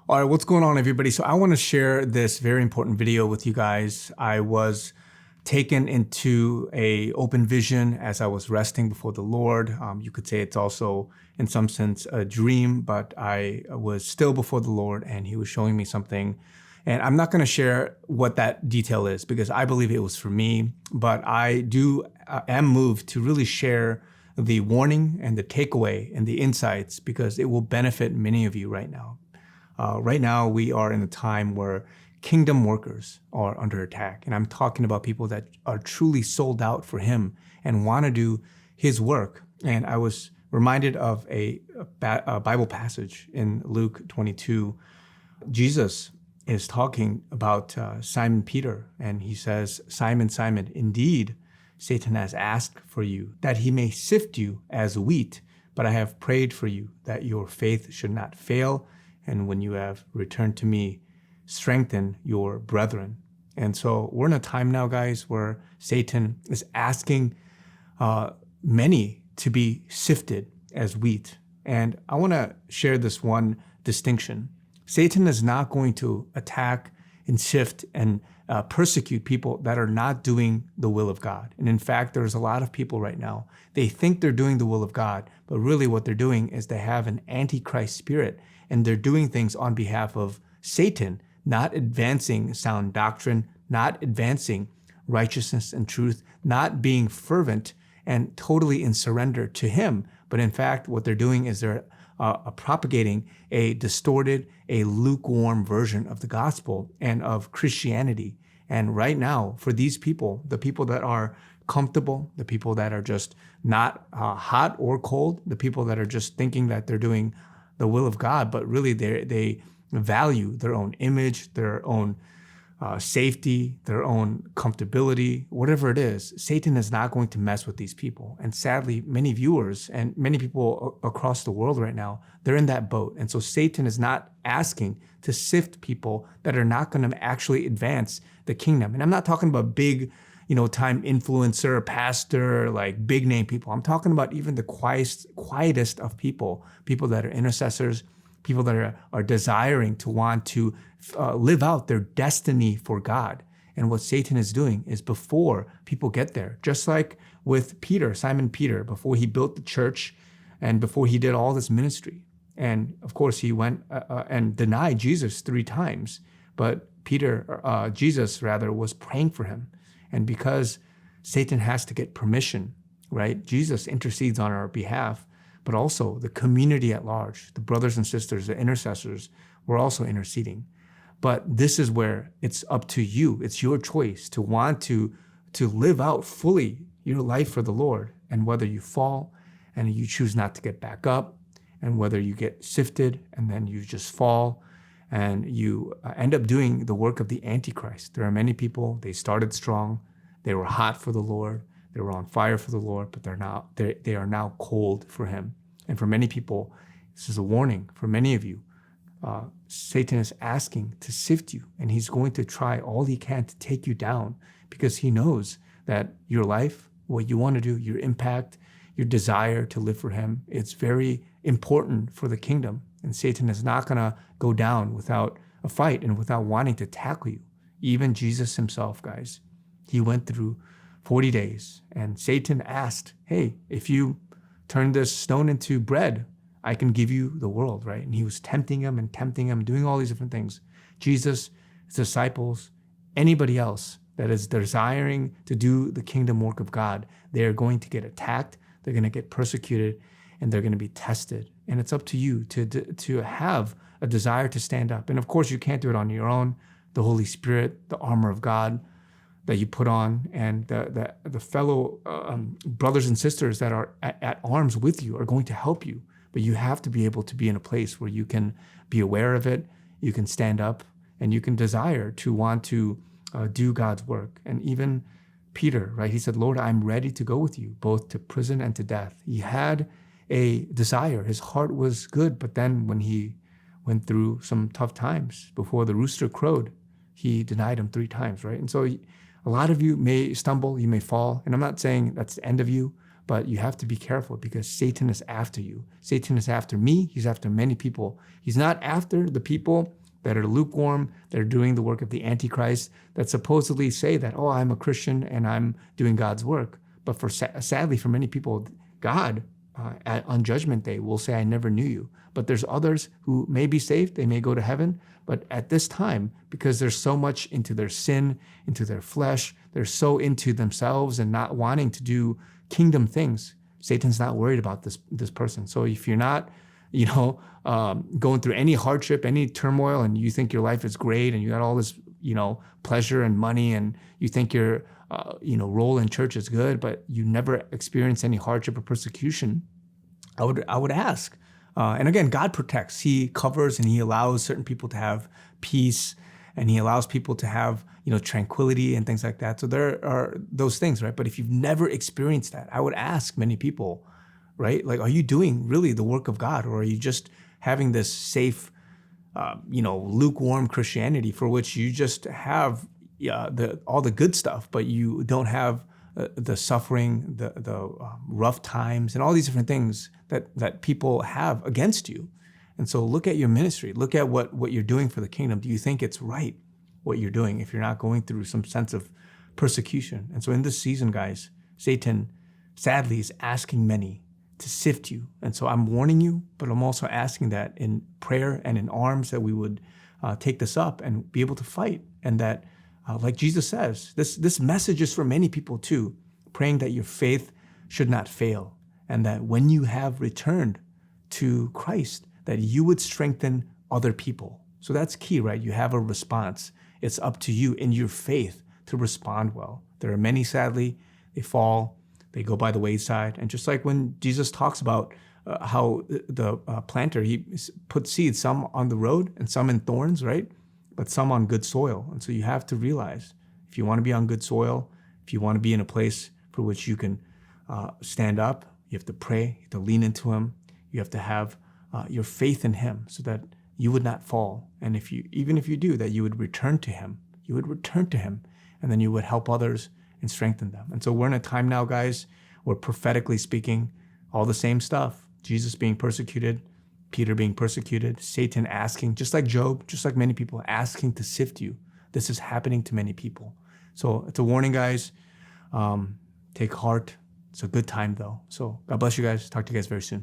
All right, what's going on, everybody? So I want to share this very important video with you guys. I was taken into a open vision as I was resting before the Lord. You could say it's also, in some sense, a dream, but I was still before the Lord and he was showing me something. And I'm not going to share what that detail is because I believe it was for me, but I am moved to really share the warning and the takeaway and the insights because it will benefit many of you right now. Right now, we are in a time where kingdom workers are under attack. And I'm talking about people that are truly sold out for him and want to do his work. And I was reminded of a Bible passage in Luke 22. Jesus is talking about Simon Peter, and he says, "Simon, Simon, indeed, Satan has asked for you, that he may sift you as wheat, but I have prayed for you, that your faith should not fail. And when you have returned to me, strengthen your brethren." And so we're in a time now, guys, where Satan is asking many to be sifted as wheat. And I want to share this one distinction. Satan is not going to attack and sift and persecute people that are not doing the will of God. And in fact, there's a lot of people right now, they think they're doing the will of God, but really what they're doing is they have an antichrist spirit and they're doing things on behalf of Satan, not advancing sound doctrine, not advancing righteousness and truth, not being fervent and totally in surrender to him. But in fact, what they're doing is they're propagating a distorted, a lukewarm version of the gospel and of Christianity. And right now, for these people, the people that are comfortable, the people that are just not hot or cold, the people that are just thinking that they're doing the will of God, but really they value their own image, their own safety, their own comfortability, whatever it is, Satan is not going to mess with these people. And sadly, many viewers and many people across the world right now, they're in that boat. And so Satan is not asking to sift people that are not going to actually advance the kingdom. And I'm not talking about big, time influencer, pastor, like big name people. I'm talking about even the quietest of people that are intercessors, people that are desiring to want to live out their destiny for God. And what Satan is doing is before people get there, just like with Peter, Simon Peter, before he built the church and before he did all this ministry. And of course, he went and denied Jesus 3 times. But Jesus was praying for him. And because Satan has to get permission, right? Jesus intercedes on our behalf, but also the community at large, the brothers and sisters, the intercessors, were also interceding. But this is where it's up to you. It's your choice to want to live out fully your life for the Lord. And whether you fall and you choose not to get back up, and whether you get sifted and then you just fall and you end up doing the work of the Antichrist. There are many people, they started strong, they were hot for the Lord, they were on fire for the Lord, but they are now cold for him. And for many people, this is a warning for many of you. Satan is asking to sift you, and he's going to try all he can to take you down because he knows that your life, what you want to do, your impact, your desire to live for him, it's very important for the kingdom. And Satan is not going to go down without a fight and without wanting to tackle you. Even Jesus himself, guys, he went through 40 days and Satan asked, "Hey, if you turn this stone into bread, I can give you the world," right? And he was tempting him, doing all these different things. Jesus, his disciples, anybody else that is desiring to do the kingdom work of God, they are going to get attacked, they're going to get persecuted, and they're going to be tested. And it's up to you to have a desire to stand up. And of course, you can't do it on your own. The Holy Spirit, the armor of God that you put on, and the fellow brothers and sisters that are at arms with you are going to help you. But you have to be able to be in a place where you can be aware of it, you can stand up, and you can desire to want to do God's work. And even Peter, right? He said, "Lord, I'm ready to go with you, both to prison and to death." He had a desire. His heart was good. But then when he went through some tough times, before the rooster crowed, he denied him 3 times, right? And so a lot of you may stumble, you may fall. And I'm not saying that's the end of you, But you have to be careful because Satan is after you. Satan is after me. He's after many people. He's not after the people that are lukewarm, that are doing the work of the Antichrist, that supposedly say that, oh, I'm a Christian and I'm doing God's work. But sadly, for many people, God on Judgment Day will say, I never knew you. But there's others who may be saved. They may go to heaven. But at this time, because they're so much into their sin, into their flesh, they're so into themselves and not wanting to do kingdom things, Satan's not worried about this person. So if you're not, going through any hardship, any turmoil, and you think your life is great and you got all this, pleasure and money, and you think your, role in church is good, but you never experience any hardship or persecution, I would ask. And again, God protects. He covers and he allows certain people to have peace, and he allows people to have, tranquility and things like that. So there are those things, right? But if you've never experienced that, I would ask many people, right? Like, are you doing really the work of God, or are you just having this safe, lukewarm Christianity for which you just have all the good stuff, but you don't have the suffering, the rough times, and all these different things that people have against you. And so look at your ministry. Look at what you're doing for the kingdom. Do you think it's right what you're doing if you're not going through some sense of persecution? And so in this season, guys, Satan sadly is asking many to sift you. And so I'm warning you, but I'm also asking that in prayer and in arms that we would take this up and be able to fight. And that, like Jesus says, this message is for many people too, praying that your faith should not fail. And that when you have returned to Christ, that you would strengthen other people. So that's key, right? You have a response. It's up to you in your faith to respond well. There are many, sadly, they fall, they go by the wayside. And just like when Jesus talks about how the planter, he put seeds, some on the road and some in thorns, right? But some on good soil. And so you have to realize, if you want to be on good soil, if you want to be in a place for which you can stand up, you have to pray, you have to lean into him, you have to have your faith in him so that you would not fall. And even if you do, that you would return to him. You would return to him, and then you would help others and strengthen them. And so we're in a time now, guys, where prophetically speaking, all the same stuff, Jesus being persecuted, Peter being persecuted, Satan asking, just like Job, just like many people, asking to sift you. This is happening to many people. So it's a warning, guys. Take heart. It's a good time, though. So God bless you guys. Talk to you guys very soon.